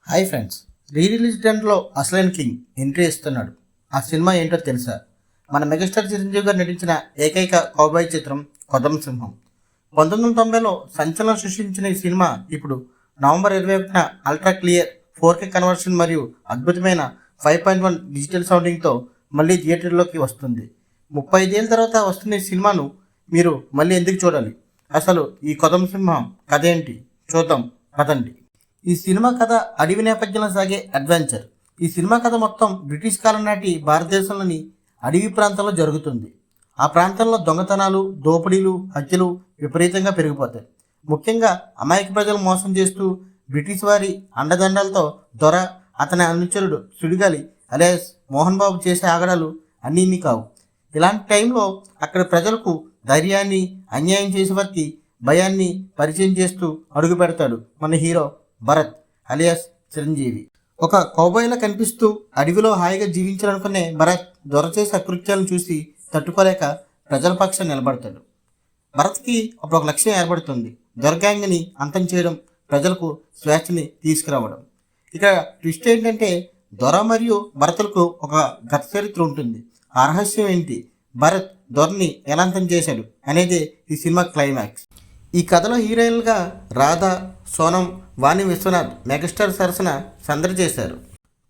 Hi friends, release టెంట్లో అసలైన king entry ఇస్తున్నాడు. ఆ సినిమా ఏంటో తెలుసా? మన మెగాస్టార్ చిరంజీవి గారు నటించిన ఏకైక కౌబాయ్ చిత్రం కొదం సింహం. 1990లో సంచలనం సృష్టించిన ఈ సినిమా ఇప్పుడు నవంబర్ 21న అల్ట్రా క్లియర్ 4K కన్వర్షన్ మరియు అద్భుతమైన 5.1 డిజిటల్ సౌండింగ్తో మళ్ళీ థియేటర్లోకి వస్తుంది. 35 ఏళ్ళ తర్వాత వస్తున్న ఈ సినిమాను మీరు మళ్ళీ ఎందుకు చూడాలి? అసలు ఈ కొదం సింహం కథ ఏంటి చూద్దాం పదండి. ఈ సినిమా కథ అడవి నేపథ్యంలో సాగే అడ్వెంచర్. ఈ సినిమా కథ మొత్తం బ్రిటిష్ కాలం నాటి భారతదేశంలోని అడవి ప్రాంతంలో జరుగుతుంది. ఆ ప్రాంతంలో దొంగతనాలు, దోపిడీలు, హత్యలు విపరీతంగా పెరిగిపోతాయి. ముఖ్యంగా అమాయక ప్రజలు మోసం చేస్తూ బ్రిటిష్ వారి అండదండలతో దొర, అతని అనుచరుడు సుడిగాలి అలియాస్ మోహన్ బాబు చేసే ఆగడాలు అన్నీ కావు. ఇలాంటి టైంలో అక్కడ ప్రజలకు ధైర్యాన్ని, అన్యాయం చేసే వారికి భయాన్ని పరిచయం చేస్తూ అడుగు పెడతాడు మన హీరో భరత్ అలియాస్ చిరంజీవి. ఒక కౌబాయ్లా కనిపిస్తూ అడవిలో హాయిగా జీవించాలనుకునే భరత్ దొరచేసే అకృత్యాలను చూసి తట్టుకోలేక ప్రజల పక్షాన్ని నిలబడతాడు. భరత్కి అప్పుడు ఒక లక్ష్యం ఏర్పడుతుంది: దొరగ్యాంగ్ని అంతం చేయడం, ప్రజలకు స్వేచ్ఛని తీసుకురావడం. ఇక ట్విస్ట్ ఏంటంటే దొర మరియు భరత్లకు ఒక గత చరిత్ర ఉంటుంది. ఆ రహస్యం ఏంటి, భరత్ దొరని ఎలా అంతం చేశాడు అనేది ఈ సినిమా క్లైమాక్స్. ఈ కథలో హీరోయిన్లుగా రాధా, సోనం, వాణి విశ్వనాథ్ మెగాస్టార్ సరసన సందడి చేశారు.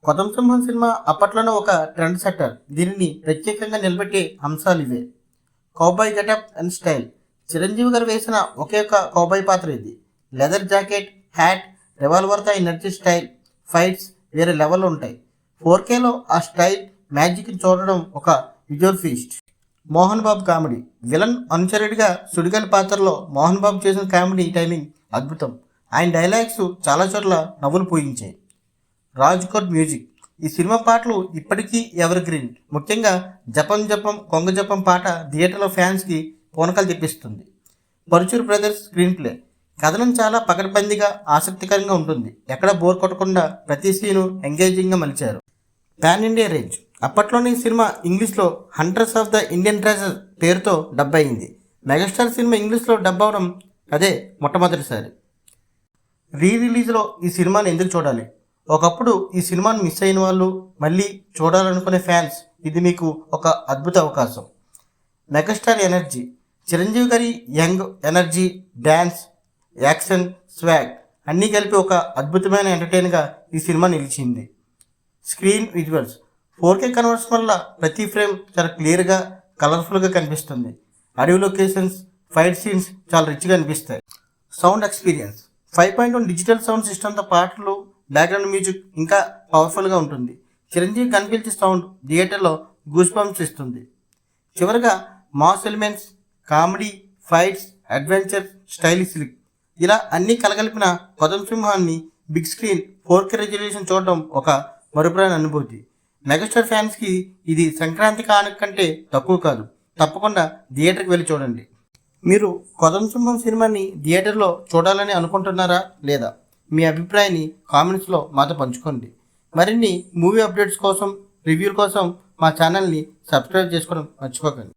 కొదం సింహం సినిమా అప్పట్లోనే ఒక ట్రెండ్ సెట్టర్. దీనిని ప్రత్యేకంగా నిలబెట్టే అంశాలు ఇవే: cowboy getup and style. Chiranjeevi గారు వేసిన ఒకే ఒక కౌబాయ్ పాత్ర ఇది. లెదర్ జాకెట్, హ్యాట్, రివాల్వర్తో ఈ నడిచే స్టైల్, ఫైట్స్ వేరే లెవెల్లో ఉంటాయి. 4Kలో ఆ స్టైల్ మ్యాజిక్ని చూడడం ఒక visual feast. Mohan Babu comedy. Villain అనుచరుడిగా సుడిగాలి పాత్రలో మోహన్ బాబు చేసిన కామెడీ టైమింగ్ అద్భుతం. ఆయన డైలాగ్స్ చాలా చోట్ల నవ్వులు పూయించాయి. రాజ్ కోట్ మ్యూజిక్. ఈ సినిమా పాటలు ఇప్పటికీ ఎవర్ గ్రీన్. ముఖ్యంగా జపం జపం కొంగ జపం పాట థియేటర్లో ఫ్యాన్స్కి పూనకాలు తెప్పిస్తుంది. Paruchuri brothers screenplay. కథనం చాలా పకడ్బందీగా ఆసక్తికరంగా ఉంటుంది. ఎక్కడ బోర్ కొట్టకుండా ప్రతి సీను ఎంగేజింగ్గా మలిచారు. Pan India range. అప్పట్లోనే ఈ సినిమా ఇంగ్లీష్లో hunters of the Indian treasure పేరుతో డబ్ అయింది. మెగాస్టార్ సినిమా ఇంగ్లీష్లో డబ్ అవడం అదే మొట్టమొదటిసారి. రిలీజ్లో ఈ సినిమాని ఎందుకు చూడాలి? ఒకప్పుడు ఈ సినిమాను మిస్ అయిన వాళ్ళు, మళ్ళీ చూడాలనుకునే ఫ్యాన్స్, ఇది మీకు ఒక అద్భుత అవకాశం. Megastar energy. చిరంజీవి గారి young energy, dance, action, swag అన్నీ కలిపి ఒక అద్భుతమైన ఎంటర్టైన్గా ఈ సినిమా నిలిచింది. Screen visuals. 4K కన్వర్షన్ వల్ల ప్రతి ఫ్రేమ్ చాలా క్లియర్గా, కలర్ఫుల్గా కనిపిస్తుంది. అడవి లొకేషన్స్, ఫైట్ సీన్స్ చాలా రిచ్గా అనిపిస్తాయి. Sound experience. 5.1 డిజిటల్ సౌండ్ సిస్టమ్తో పాటలు, బ్యాక్గ్రౌండ్ మ్యూజిక్ ఇంకా పవర్ఫుల్గా ఉంటుంది. చిరంజీవి కనిపించే సౌండ్ థియేటర్లో గూస్ బంప్స్ ఇస్తుంది. చివరిగా mass elements, comedy, fights, adventure, stylish look ఇలా అన్నీ కలగలిపిన కొదం సింహాన్ని బిగ్ స్క్రీన్ 4K రెజల్యూషన్ చూడడం ఒక మరుపురాని అనుభూతి. మెగాస్టార్ ఫ్యాన్స్కి ఇది సంక్రాంతి కానుక కంటే తక్కువ కాదు. తప్పకుండా థియేటర్కి వెళ్ళి చూడండి. మీరు కొదం సింహం సినిమాని థియేటర్లో చూడాలని అనుకుంటున్నారా లేదా? మీ అభిప్రాయాన్ని కామెంట్స్లో మాతో పంచుకోండి. మరిన్ని మూవీ అప్డేట్స్ కోసం, రివ్యూల కోసం మా ఛానల్ని సబ్స్క్రైబ్ చేసుకోవడం మర్చిపోకండి.